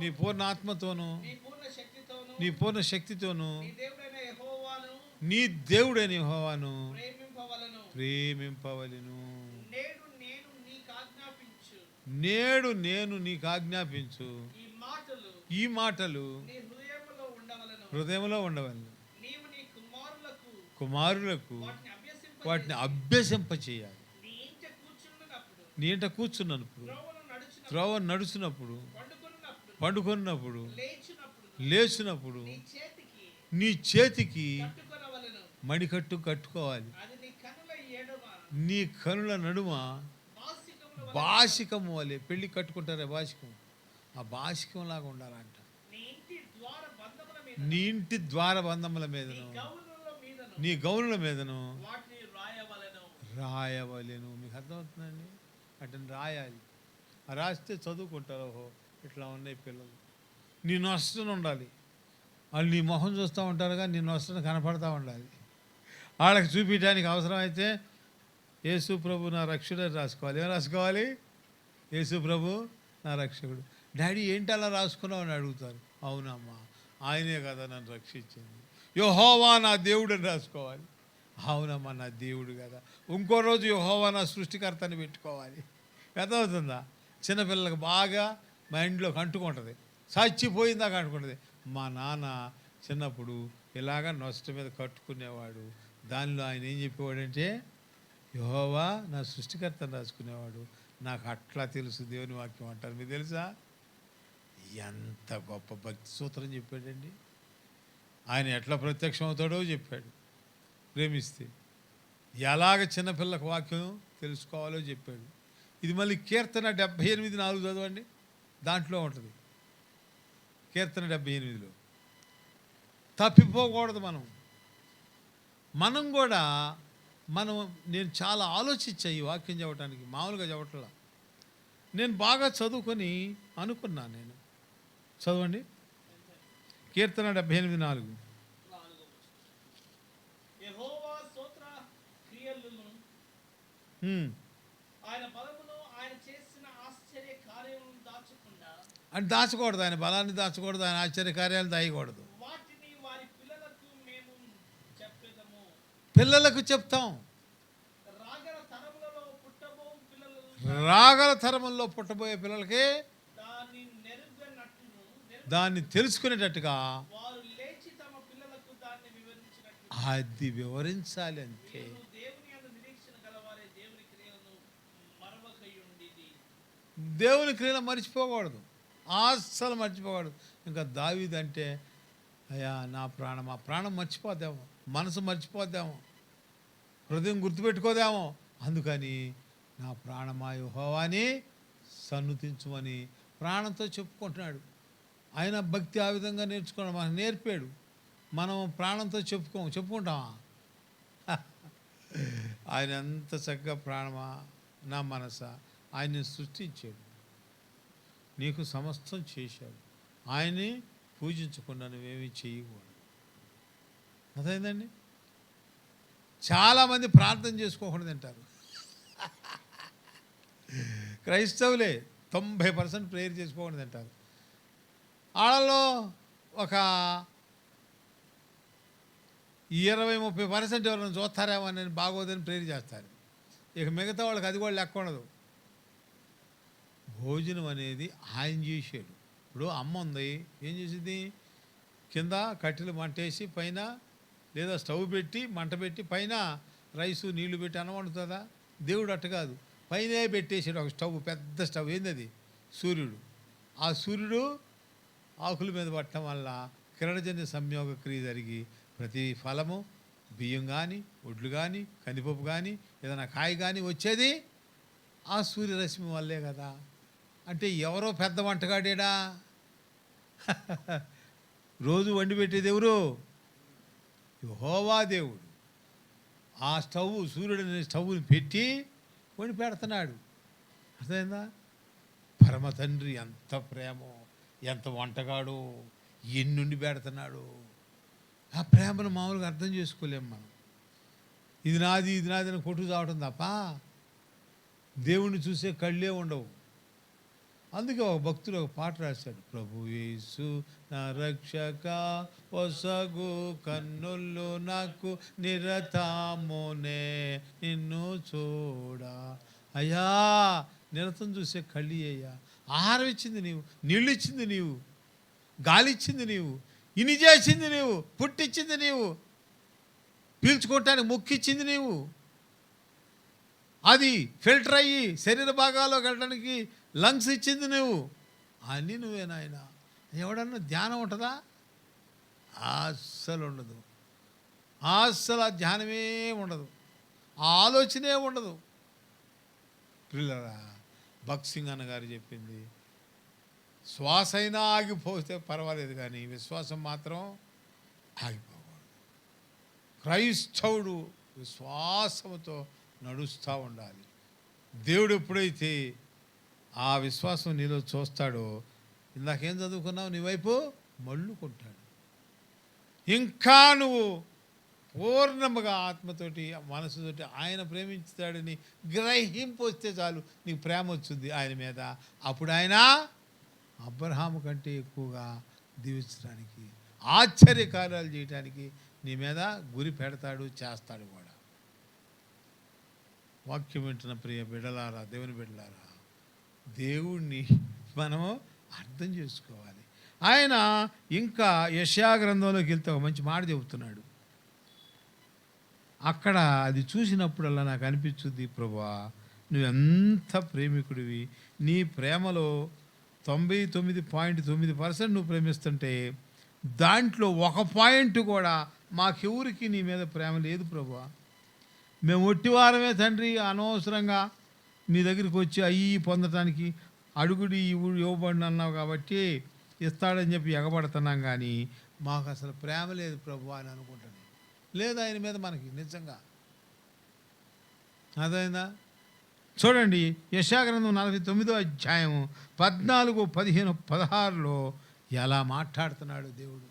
[SPEAKER 1] నీ పూర్ణ ఆత్మతోను, నీ పూర్ణ శక్తితోను నీ దేవుడైన యెహోవాను ప్రేమింపవలెను. నేడు నేను నీకు ఆజ్ఞాపించు ఈ మాటలు హృదయంలో ఉండవలను, కుమారులకు వాటిని అభ్యసింపచేయాలి. నీ ఇంట కూర్చున్నప్పుడు, త్రోవ నడుచున్నప్పుడు, పండుకొన్నప్పుడు, లేచినప్పుడు నీ చేతికి మణికట్టు కట్టుకోవాలి. నీ కనుల నడుమ బాసికము వలె, పెళ్ళి కట్టుకుంటారే బాసికం, ఆ బాసికం లాగా ఉండాలంట. నీ ఇంటి ద్వార బంధముల మీదను, నీ గౌనుల మీదను రాయవలెను. మీకు అర్థమవుతుందండి? అంటే రాయాలి. రాస్తే చదువుకుంటారు. ఓహో ఇట్లా ఉన్నాయి పిల్లలు. నీ నొసటన ఉండాలి. వాళ్ళు నీ మొహం చూస్తూ ఉంటారుగా, నీ నొసటన కనపడతా ఉండాలి. వాళ్ళకి చూపించడానికి అవసరమైతే యేసు ప్రభు నా రక్షకుడు రాసుకోవాలి. ఏం రాసుకోవాలి? యేసు ప్రభు నా రక్షకుడు. డాడీ ఏంటి అలా రాసుకున్నావు అని అడుగుతారు. అవునమ్మా, ఆయనే కదా నన్ను రక్షించింది. యెహోవా నా దేవుడు అని రాసుకోవాలి. అవునమ్మా, నా దేవుడు కదా. ఇంకో రోజు యెహోవా నా సృష్టికర్తని పెట్టుకోవాలి. అర్థమవుతుందా? చిన్నపిల్లలకు బాగా మైండ్లోకి అంటుకుంటుంది, చచ్చిపోయిందాక అంటుకుంటుంది. మా నాన్న చిన్నప్పుడు ఇలాగ నొసట మీద కట్టుకునేవాడు. దానిలో ఆయన ఏం చెప్పేవాడంటే యెహోవా నా సృష్టికర్తని రాసుకునేవాడు. నాకు అట్లా తెలుసు దేవుని వాక్యం అంటారు. మీకు తెలుసా? ఎంత గొప్ప భక్తి సూత్రం చెప్పాడండి. ఆయన ఎట్లా ప్రత్యక్షం అవుతాడో చెప్పాడు. ప్రేమిస్తే ఎలాగ చిన్నపిల్లకు వాక్యం తెలుసుకోవాలో చెప్పాడు. ఇది మళ్ళీ కీర్తన 78:4 చదవండి. దాంట్లో ఉంటుంది. కీర్తన 78లో తప్పిపోకూడదు. మనం కూడా నేను చాలా ఆలోచించా ఈ వాక్యం చెప్పడానికి. మామూలుగా చెప్పట్లా. నేను బాగా చదువుకొని అనుకున్నాను. నేను చదవండి. కీర్తన 78:4. అంటే దాచకూడదు, ఆయన బలాన్ని దాచకూడదు, ఆయన ఆశ్చర్య కార్యాలు దాయకూడదు. పిల్లలకు చెప్తాం. రాగల తరములలో పుట్టబోయే పిల్లలకి దాన్ని తెలుసుకునేటట్టుగా అది వివరించాలి. అంతే. దేవుని క్రియలు మర్చిపోకూడదు, అస్సలు మర్చిపోకూడదు. ఇంకా దావీదు అంటే అయ్యా నా ప్రాణం, ఆ ప్రాణం మర్చిపోద్దాము, మనసు మర్చిపోద్దాము, హృదయం గుర్తుపెట్టుకోదాము. అందుకని నా ప్రాణమా యెహోవాని సన్నుతించుమని ప్రాణంతో చెప్పుకుంటున్నాడు. ఆయన భక్తి ఆ విధంగా నేర్చుకోవడం మనకు నేర్పాడు. మనం ప్రాణంతో చెప్పుకుంటామా? ఆయన ఎంత చక్కగా ప్రాణమా నా మనసా, ఆయన్ని సృష్టించాడు, నీకు సమస్తం చేశాడు. ఆయన్ని పూజించకుండా నువ్వేమీ చేయకూడదు. అదేందండి, చాలామంది ప్రార్థన చేసుకోకుండా తింటారు. క్రైస్తవులే 90% ప్రేయర్ చేసుకోకుండా తింటారు. వాళ్ళలో ఒక 20-30% ఎవరైనా చూస్తారేమో అని బాగోదని ప్రేయర్ చేస్తారు. ఇక మిగతా వాళ్ళకి అది కూడా లెక్క ఉండదు. భోజనం అనేది ఆయన చేసాడు. ఇప్పుడు అమ్మ ఉంది, ఏం చేసింది? కింద కట్టెలు మంటేసి పైన, లేదా స్టవ్ పెట్టి మంట పెట్టి పైన రైసు నీళ్లు పెట్టి అన్నం వండుతుందా? దేవుడు అట్ట కాదు, పైనే పెట్టేసాడు ఒక స్టవ్, పెద్ద స్టవ్. ఏంది? సూర్యుడు. ఆ సూర్యుడు ఆకుల మీద పట్టడం వల్ల కిరణజన్య సంయోగ క్రియ జరిగి ప్రతి ఫలము, బియ్యం కానీ, ఒడ్లు కానీ, కందిపప్పు కానీ, ఏదైనా కాయ కానీ వచ్చేది ఆ సూర్యరశ్మి వల్లే కదా. అంటే ఎవరో పెద్ద వంటగాడేడా? రోజు వండి పెట్టేది ఎవరు? యెహోవా దేవుడు. ఆ స్టవ్, సూర్యుడిని స్టవ్ని పెట్టి వండి పెడుతున్నాడు. అర్థమైందా? పరమ తండ్రి ఎంత ప్రేమో, ఎంత వంటగాడో, ఎన్నుండి పెడుతున్నాడు. ఆ ప్రేమను మామూలుగా అర్థం చేసుకోలేము మనం. ఇది నాది అని కొట్టు చావటం తప్ప దేవుణ్ణి చూసే కళ్ళే ఉండవు. అందుకే ఒక భక్తుడు ఒక పాట రాశాడు. ప్రభు యేసు నా రక్షక ఒసగు కన్నులు నాకు నిరతమునే నిన్ను చూడా. అయ్యా, నిరతం చూసే కళ్ళి అయ్యా. ఆహారం ఇచ్చింది నీవు, నీళ్ళు ఇచ్చింది నీవు, గాలి ఇచ్చింది నీవు, ఇని చేసింది నీవు, పుట్టించింది నీవు, పీల్చుకోవటానికి ముక్కిచ్చింది నీవు, అది ఫిల్టర్ అయ్యి శరీర భాగాల్లోకి వెళ్ళడానికి లంగ్స్ ఇచ్చింది నువ్వు. అన్నీ నువ్వే నాయన. ఎవడన్నా ధ్యానం ఉంటుందా? అస్సలు ఉండదు. అస్సలు ఆ ధ్యానమే ఉండదు, ఆ ఆలోచనే ఉండదు. పిల్లరా, భగత్ సింగ్ అన్న గారు చెప్పింది, శ్వాస అయినా ఆగిపోతే పర్వాలేదు కానీ విశ్వాసం మాత్రం ఆగిపోకూడదు. క్రైస్తవుడు విశ్వాసంతో నడుస్తూ ఉండాలి. దేవుడు ఎప్పుడైతే ఆ విశ్వాసం నీలో చూస్తాడో, ఇందాకేం చదువుకున్నావు, నీ వైపు మళ్ళుకుంటాడు. ఇంకా నువ్వు పూర్ణముగా ఆత్మతోటి మనసుతోటి ఆయన ప్రేమించుతాడని గ్రహింపు వస్తే చాలు నీకు ప్రేమ వచ్చింది ఆయన మీద. అప్పుడు ఆయన అబ్రహాము కంటే ఎక్కువగా దీవించడానికి, ఆశ్చర్యకార్యాలు చేయడానికి నీ మీద గురి పెడతాడు, చేస్తాడు కూడా. వాక్యం వింటున్న ప్రియ బిడ్డలారా, దేవుని బిడ్డలారా, దేవుణ్ణి మనము అర్థం చేసుకోవాలి. ఆయన ఇంకా యెషయా గ్రంథంలోకి వెళ్తే ఒక మంచి మాట చెబుతున్నాడు. అక్కడ అది చూసినప్పుడల్లా నాకు అనిపించుద్ది, ప్రభువా నువ్వెంత ప్రేమికుడివి, నీ ప్రేమలో 99.9% నువ్వు ప్రేమిస్తుంటే దాంట్లో ఒక పాయింట్ కూడా మాకెవరికి నీ మీద ప్రేమ లేదు ప్రభువా. మేము ఒట్టివారమే తండ్రి, అనవసరంగా నీ దగ్గరికి వచ్చి అయ్యి పొందటానికి అడుగుడి ఇవ్వబడిన అన్నావు కాబట్టి ఇస్తాడని చెప్పి ఎగబడుతున్నాం, కానీ మాకు అసలు ప్రేమ లేదు ప్రభువా అని అనుకుంటాను. లేదు ఆయన మీద మనకి నిజంగా. అదైందా? చూడండి, యెషయా గ్రంథం 49వ అధ్యాయము 14, 15, 16లో ఎలా మాట్లాడుతున్నాడు దేవుడు.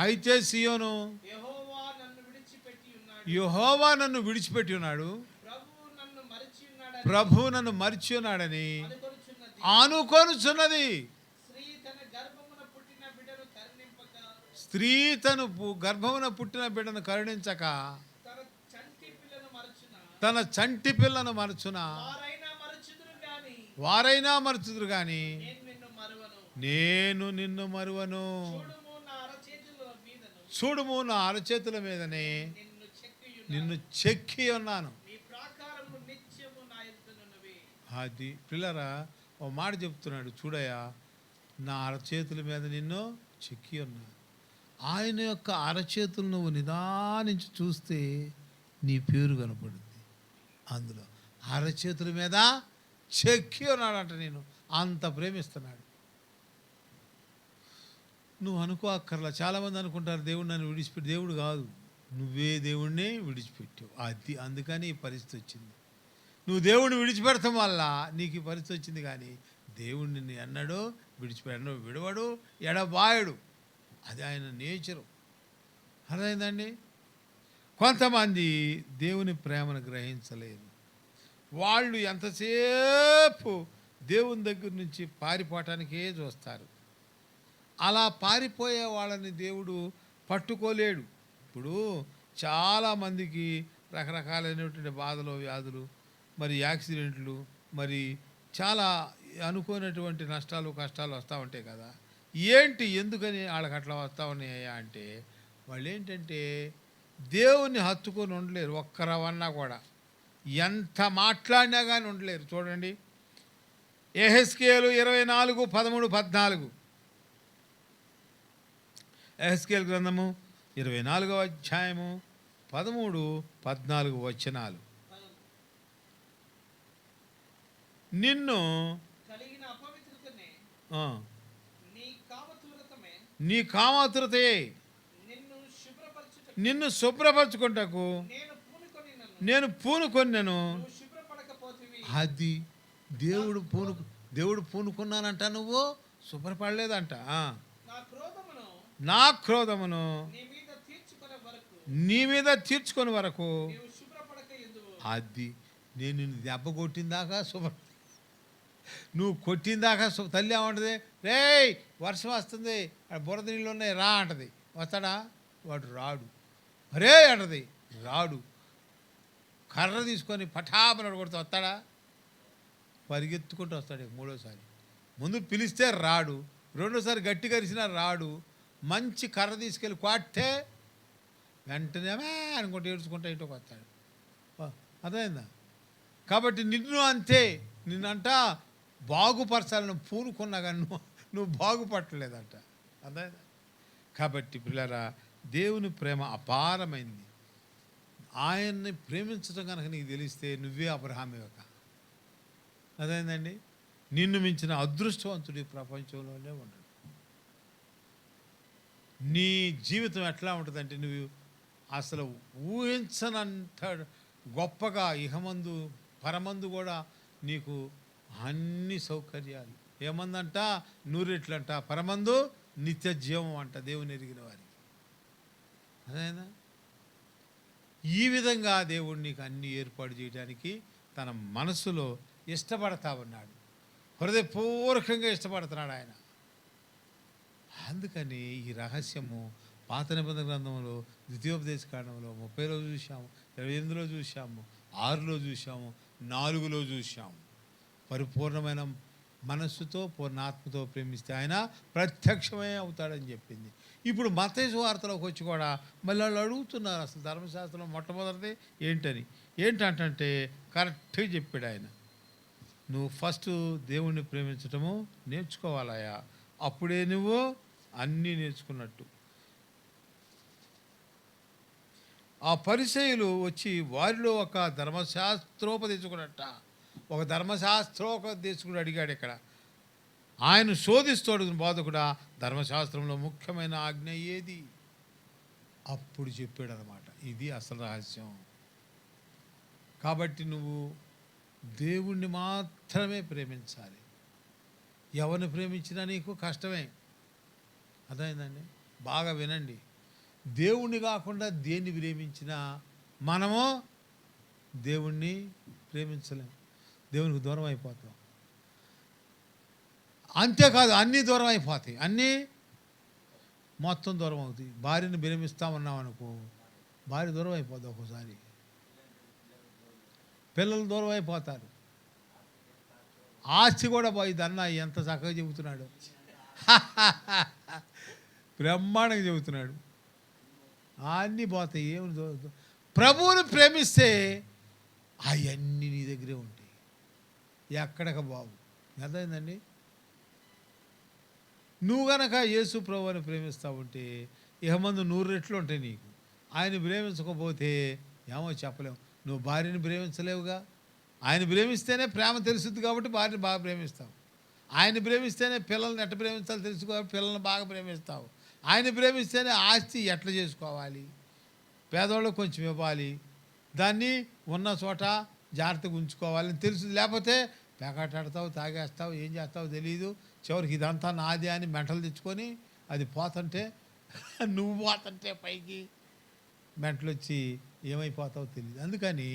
[SPEAKER 1] అయితే సియోను యెహోవా నన్ను విడిచిపెట్టి ఉన్నాడు, ప్రభువు నన్ను మరిచి ఉన్నాడని అనుకొనుచున్నది. స్త్రీ తను గర్భమున పుట్టిన బిడ్డను కరుణించక తన చంటి పిల్లను మరచునా, వారైనా మరచుదురు గాని నేను నిన్ను మరువను. చూడుము నా అరచేతుల మీదనే నిన్ను చెక్కి ఉన్నాను. అది పిల్లరా ఓ మాట చెప్తున్నాడు, చూడయా నా అరచేతుల మీద నిన్ను చెక్కి ఉన్నా. ఆయన యొక్క అరచేతులు నువ్వు నిదానించి చూస్తే నీ పేరు కనపడుద్ది. అందులో అరచేతుల మీద చెక్కి ఉన్నాడంట. నేను అంత ప్రేమిస్తున్నాడు. నువ్వు అనుకో అక్కర్లా. చాలామంది అనుకుంటారు దేవుడు నన్ను విడిచిపెట్టి. దేవుడు కాదు, నువ్వే దేవుణ్ణి విడిచిపెట్టావు. అది అందుకని ఈ పరిస్థితి వచ్చింది. నువ్వు దేవుడిని విడిచిపెడతాం వల్ల నీకు ఈ పరిస్థితి వచ్చింది, కానీ దేవుడిని ఎన్నడూ విడిచిపెట్టడు, విడవడు, ఎడబాయడు. అది ఆయన నేచరు. అర్థమైందండి? కొంతమంది దేవుని ప్రేమను గ్రహించలేరు. వాళ్ళు ఎంతసేపు దేవుని దగ్గర నుంచి పారిపోవటానికే చూస్తారు. అలా పారిపోయే వాళ్ళని దేవుడు పట్టుకోలేడు. ఇప్పుడు చాలామందికి రకరకాలైనటువంటి బాధలు, వ్యాధులు, మరి యాక్సిడెంట్లు, మరి చాలా అనుకోనటువంటి నష్టాలు, కష్టాలు వస్తూ ఉంటాయి కదా. ఏంటి, ఎందుకని వాళ్ళకి అట్లా వస్తూ ఉన్నాయా అంటే, వాళ్ళు ఏంటంటే దేవుణ్ణి హత్తుకొని ఉండలేరు. ఒక్కరవన్నా కూడా ఎంత మాట్లాడినా కానీ ఉండలేరు. చూడండి, యెహెజ్కేలు 24, 13, 14. యెహెజ్కేలు గ్రంథము 24వ అధ్యాయము 13, 14 వచనాలు. నిన్ను నీ కామాతురతే నిన్ను శుభ్రపరచుకుంటకు నేను పూనుకొన్నాను. అది దేవుడు పూనుకున్నానంట, నువ్వు శుభ్రపడలేదంట. నా క్రోధమును నీ మీద తీర్చుకొని వరకు అది నేను నిన్ను దెబ్బ కొట్టిందాకా నువ్వు కొట్టిందాకా తల్లి ఏమంటది, రేయ్ వర్షం వస్తుంది, బురద నీళ్ళు ఉన్నాయి రా అంటది. వస్తాడా? వాడు రాడు. అరే అంటది, రాడు. కర్ర తీసుకొని పఠాపన కొడుతూ వస్తాడా? పరిగెత్తుకుంటూ వస్తాడు. మూడోసారి ముందు పిలిస్తే రాడు, రెండోసారి గట్టి కరిసినా రాడు. మంచి కర్ర తీసుకెళ్ళి కొట్టే వెంటనే అనుకుంటే ఏడ్చుకుంటా ఇంటికి వస్తాడు. అర్థమైందా? కాబట్టి నిన్ను అంతే, నిన్నంట బాగుపరచాలని పూనుకున్నా కానీ నువ్వు బాగుపట్టలేదంట. అర్థమైందా? కాబట్టి పిల్లరా, దేవుని ప్రేమ అపారమైంది. ఆయన్ని ప్రేమించడం కనుక నీకు తెలిస్తే నువ్వే అబ్రహామే ఒక. అదేందండి, నిన్ను మించిన అదృష్టవంతుడు ఈ ప్రపంచంలోనే ఉండడు. నీ జీవితం ఎట్లా ఉంటుందంటే నువ్వు అసలు ఊహించనంత గొప్పగా ఇహమందు పరమందు కూడా నీకు అన్ని సౌకర్యాలు. ఏమందంట? నూరెట్లంట పరమందు నిత్య జీవం అంట దేవుని ఎరిగిన వారికి. అదేనా? ఈ విధంగా దేవుడు నీకు అన్ని ఏర్పాటు చేయడానికి తన మనసులో ఇష్టపడతా ఉన్నాడు, హృదయపూర్వకంగా ఇష్టపడుతున్నాడు ఆయన. అందుకని ఈ రహస్యము పాత నిబంధన గ్రంథంలో ద్వితీయోపదేశ కాండంలో 30లో చూసాము, 28లో చూసాము, 6లో చూసాము, 4లో చూసాము. పరిపూర్ణమైన మనస్సుతో పూర్ణాత్మతో ప్రేమిస్తే ఆయన ప్రత్యక్షమే అవుతాడని చెప్పింది. ఇప్పుడు మత్తయి సువార్తలోకి వచ్చి కూడా మళ్ళీ వాళ్ళు అడుగుతున్నారు అసలు ధర్మశాస్త్రంలో మొట్టమొదటిది ఏంటంటే కరెక్ట్గా చెప్పాడు ఆయన. నువ్వు ఫస్ట్ దేవుణ్ణి ప్రేమించటము నేర్చుకోవాలయా, అప్పుడే నువ్వు అన్నీ నేర్చుకున్నట్టు. ఆ పరిసయ్యులు వచ్చి వారిలో ఒక ధర్మశాస్త్రోపదేశకుడు అడిగాడు ఇక్కడ. ఆయన శోధిస్తాడు బోధకుడా, ధర్మశాస్త్రంలో ముఖ్యమైన ఆజ్ఞ ఏది? అప్పుడు చెప్పాడు అనమాట, ఇది అసలు రహస్యం. కాబట్టి నువ్వు దేవుణ్ణి మాత్రమే ప్రేమించాలి. ఎవరిని ప్రేమించినా నీకు కష్టమే. అర్థమైందండి? బాగా వినండి. దేవుణ్ణి కాకుండా దేన్ని ప్రేమించినా మనము దేవుణ్ణి ప్రేమించలేం, దేవునికి దూరం అయిపోతాం. అంతేకాదు అన్నీ దూరం అయిపోతాయి, అన్నీ మొత్తం దూరం అవుతాయి. భార్యని ప్రేమిస్తామన్నాం అనుకో, భార్య దూరం అయిపోతుంది, ఒక్కోసారి పిల్లలు దూరం అయిపోతారు, ఆస్తి కూడా పోయింది. అన్న ఎంత చక్కగా చెబుతున్నాడు, బ్రహ్మాండంగా చెబుతున్నాడు. అన్నీ పోతాయి. ఏమి ప్రభువుని ప్రేమిస్తే అవన్నీ నీ దగ్గరే ఉంటాయి, ఎక్కడక బాబు. అర్థమైందండి? నువ్వు గనక యేసు ప్రభువుని ప్రేమిస్తూ ఉంటే ఇక ముందు 100 రెట్లు ఉంటాయి నీకు. ఆయన ప్రేమించకపోతే ఏమో చెప్పలేము. నువ్వు భార్యని ప్రేమించలేవుగా. ఆయన ప్రేమిస్తేనే ప్రేమ తెలుస్తుంది కాబట్టి భార్యని బాగా ప్రేమిస్తావు. ఆయన ప్రేమిస్తేనే పిల్లల్ని ఎట్ట ప్రేమించాలో తెలుసు కాబట్టి పిల్లల్ని బాగా ప్రేమిస్తావు. ఆయన ప్రేమిస్తేనే ఆస్తి ఎట్లా చేసుకోవాలి, పేదవాళ్ళకు కొంచెం ఇవ్వాలి, దాన్ని ఉన్న చోట జాగ్రత్తగా ఉంచుకోవాలని తెలుసు. లేకపోతే పేకాటాడతావు, తాగేస్తావు, ఏం చేస్తావు తెలియదు. చివరికి ఇదంతా నాది అని మెంటలు తెచ్చుకొని అది పోతుంటే నువ్వు పోతుంటే పైకి మెంటలు వచ్చి ఏమైపోతావో తెలియదు. అందుకని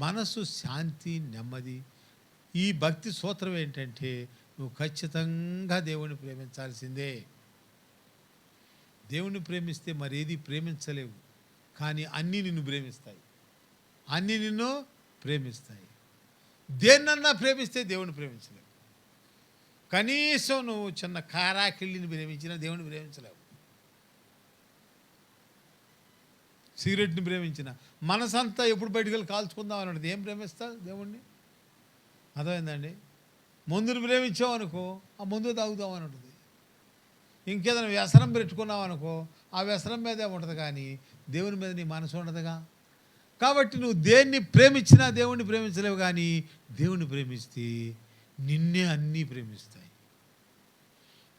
[SPEAKER 1] మనసు శాంతి, నెమ్మది. ఈ భక్తి సూత్రం ఏంటంటే నువ్వు ఖచ్చితంగా దేవుణ్ణి ప్రేమించాల్సిందే. దేవుణ్ణి ప్రేమిస్తే మరేది ప్రేమించలేవు, కానీ అన్నీ నిన్ను ప్రేమిస్తాయి, అన్నీ నిన్ను ప్రేమిస్తాయి. దేన్నన్నా ప్రేమిస్తే దేవుణ్ణి ప్రేమించలేవు. కనీసం నువ్వు చిన్న కారాకిళ్ళిని ప్రేమించినా దేవుణ్ణి ప్రేమించలేవు. సిగరెట్ని ప్రేమించిన మనసంతా ఎప్పుడు బయటికి వెళ్ళి కాల్చుకుందాం అన్నది ఏం ప్రేమిస్తావు దేవుణ్ణి? అర్థమైందండి? మందుని ప్రేమించావు అనుకో, ఆ మందు తాగుతావు అని ఉంటుంది. ఇంకేదైనా వ్యసనం పెట్టుకున్నావు అనుకో, ఆ వ్యసనం మీదే ఉంటుంది, కానీ దేవుని మీద నీ మనసు ఉండదుగా. కాబట్టి నువ్వు దేన్ని ప్రేమించినా దేవుణ్ణి ప్రేమించలేవు, కానీ దేవుణ్ణి ప్రేమిస్తే నిన్నే అన్నీ ప్రేమిస్తాయి.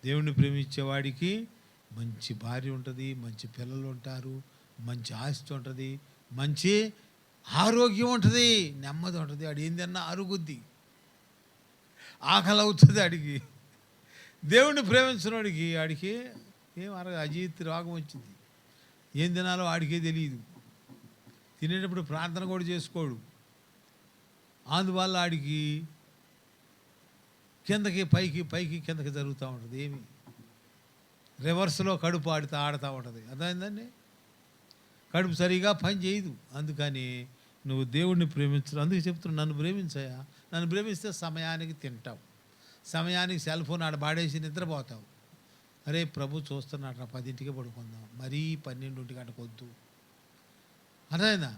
[SPEAKER 1] దేవుణ్ణి ప్రేమించేవాడికి మంచి భార్య ఉంటుంది, మంచి పిల్లలు ఉంటారు, మంచి ఆస్తి ఉంటుంది, మంచి ఆరోగ్యం ఉంటుంది, నెమ్మది ఉంటుంది. ఆడు ఏందన్నా అరుగుద్ది, ఆకలి అవుతుంది ఆడికి. దేవుణ్ణి ప్రేమించిన వాడికి ఆడికి ఏం అజీత్ రోగం వచ్చింది, ఏం తినాలో ఆడికే తెలియదు, తినేటప్పుడు ప్రార్థన కూడా చేసుకోడు. అందువల్ల ఆడికి కిందకి పైకి కిందకి జరుగుతూ ఉంటుంది. ఏమి రివర్స్లో కడుపు ఆడుతూ ఉంటుంది. అర్థమైందండి? కడుపు సరిగా పని చేయదు. అందుకని నువ్వు దేవుణ్ణి ప్రేమించు. అందుకే చెప్తున్నావు, నన్ను ప్రేమించాయా. నన్ను ప్రేమిస్తే సమయానికి తింటావు, సమయానికి సెల్ ఫోన్ ఆడ బాడేసి నిద్రపోతావు. అరే ప్రభు చూస్తున్నాడు, 10ంటికి పడుకుందాం, మరీ 12 గంటకు వద్దు. అదేనా?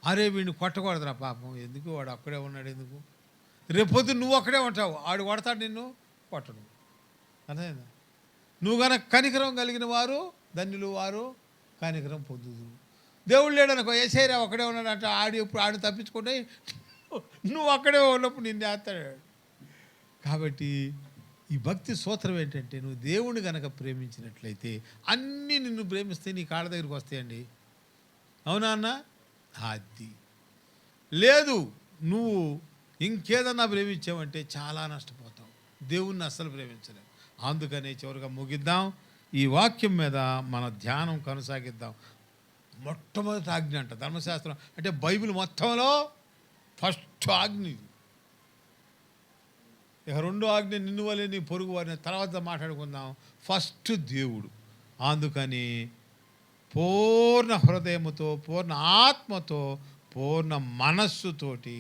[SPEAKER 1] అరే వీడిని కొట్టకూడదురా పాపం, ఎందుకు వాడు అక్కడే ఉన్నాడు, ఎందుకు రేపొద్దు నువ్వు అక్కడే ఉంటావు, ఆడు కొడతాడు నిన్ను, కొట్టడు. అదేనా? నువ్వు కనుక కనికరం కలిగిన వారు ధన్యులు, వారు కనికరం పొందుదు. దేవుడు లేడనుకో, ఏసైరా ఒక్కడే ఉన్నాడంటే ఆడు తప్పించుకుంటే నువ్వు అక్కడే ఉన్నప్పుడు నిన్ను వేస్తాడు. కాబట్టి ఈ భక్తి సూత్రం ఏంటంటే నువ్వు దేవుని కనుక ప్రేమించినట్లయితే అన్నీ నిన్ను ప్రేమిస్తే నీ కాళ్ళ దగ్గరికి వస్తాయండి. అవునా అన్న? అది లేదు, నువ్వు ఇంకేదన్నా ప్రేమించావంటే చాలా నష్టపోతావు. దేవుణ్ణి అస్సలు ప్రేమించలేవు. అందుకని చివరిగా ముగిద్దాం. ఈ వాక్యం మీద మన ధ్యానం కొనసాగిద్దాం. మొట్టమొదటి ఆజ్ఞ అంట ధర్మశాస్త్రం అంటే బైబిల్ మొత్తంలో ఫస్ట్ ఆజ్ఞ ఇది. ఇక రెండో ఆజ్ఞ నిన్ను వలె నీ పొరుగు వారిని తర్వాత మాట్లాడుకుందాం. ఫస్ట్ దేవుడు. అందుకని పూర్ణ హృదయముతో, పూర్ణ ఆత్మతో, పూర్ణ మనస్సుతోటి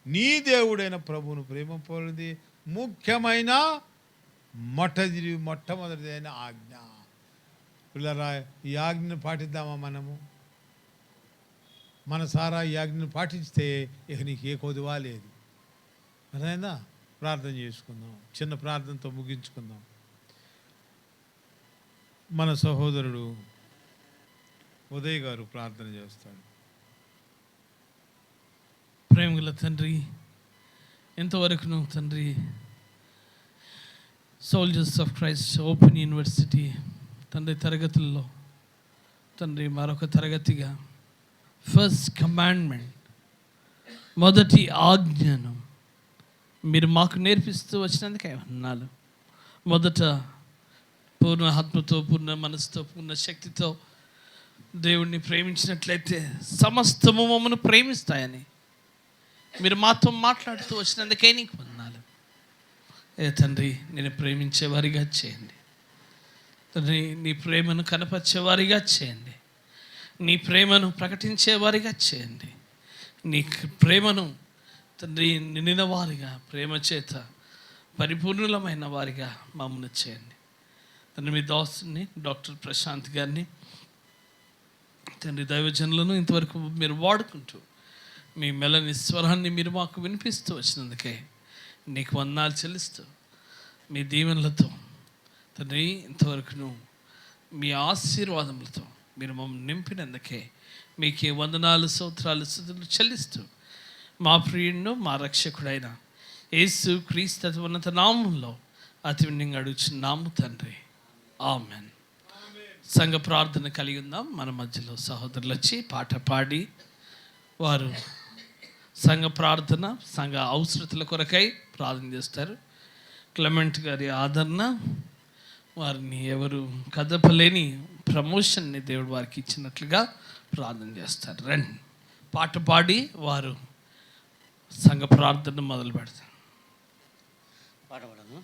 [SPEAKER 1] నీ దేవుడైన ప్రభువును ప్రేమ పొంది ముఖ్యమైన మొట్టమొదటిదైన ఆజ్ఞ. పిల్లరా, ఈ ఆజ్ఞను పాటిద్దామా మనము? మనసారా ఈ ఆజ్ఞను పాటిస్తే ఇక నీకు ఏ కొదువా లేదు. అదైనా ప్రార్థన చేసుకుందాం. చిన్న ప్రార్థనతో ముగించుకుందాం. మన సహోదరుడు ఉదయ్ గారు ప్రార్థన చేస్తాడు.
[SPEAKER 2] ప్రేమగల తండ్రి, ఎంతవరకును తండ్రి soldiers of Christ open university తండ్రి తరగతుల్లో తండ్రి మరొక తరగతిగా ఫస్ట్ కమాండ్మెంట్, మొదటి ఆజ్ఞను మీరు మాకు నేర్పిస్తూ వచ్చినందుకే వందనాలు. మొదట పూర్ణ ఆత్మతో, పూర్ణ మనసుతో, పూర్ణ శక్తితో దేవుణ్ణి ప్రేమించినట్లయితే సమస్తము మమ్మను ప్రేమిస్తాయని మీరు మాతో మాట్లాడుతూ వచ్చినందుకే నీకు వందనాలు. తండ్రి, నేను ప్రేమించేవారిగా చేయండి తండ్రి. నీ ప్రేమను కనపరిచేవారిగా చేయండి. నీ ప్రేమను ప్రకటించేవారిగా చేయండి. నీ ప్రేమను తండ్రి నిండిన వారిగా, ప్రేమ చేత పరిపూర్ణులమైన వారిగా మమ్మల్ని చేయండి తండ్రి. మీ దాసుని డాక్టర్ ప్రశాంత్ గారిని తండ్రి, దైవజనులను ఇంతవరకు మీరు వాడుకుంటూ మీ మెల్లని స్వరాన్ని మీరు మాకు వినిపిస్తూ వచ్చినందుకే నీకు వందనాలు చెల్లిస్తూ, మీ దీవెనలతో తండ్రి ఇంతవరకును మీ ఆశీర్వాదములతో మీరు మమ్మల్ని నింపినందుకే మీకే వందనాలు, స్తోత్రాలు, స్తుతులు చెల్లిస్తూ మా ప్రియుడును మా రక్షకుడైన యేసు క్రీస్తు ఉన్నత నామంలో అతి వినయంగా అడుగుచున్నాము తండ్రి. ఆమెన్. సంఘ ప్రార్థన కలిగి ఉందాం. మన మధ్యలో సహోదరులు వచ్చి పాట పాడి వారు సంఘ ప్రార్థన, సంఘ అవసరతల కొరకై ప్రార్థన చేస్తారు. క్లెమెంట్ గారి ఆదరణ, వారిని ఎవరు కదపలేని ప్రమోషన్ని దేవుడు వారికి ఇచ్చినట్లుగా ప్రార్థన చేస్తారు. రండి, పాట పాడి వారు సంఘ ప్రార్థన మొదలు పెడతారు.
[SPEAKER 3] పాట పాడను.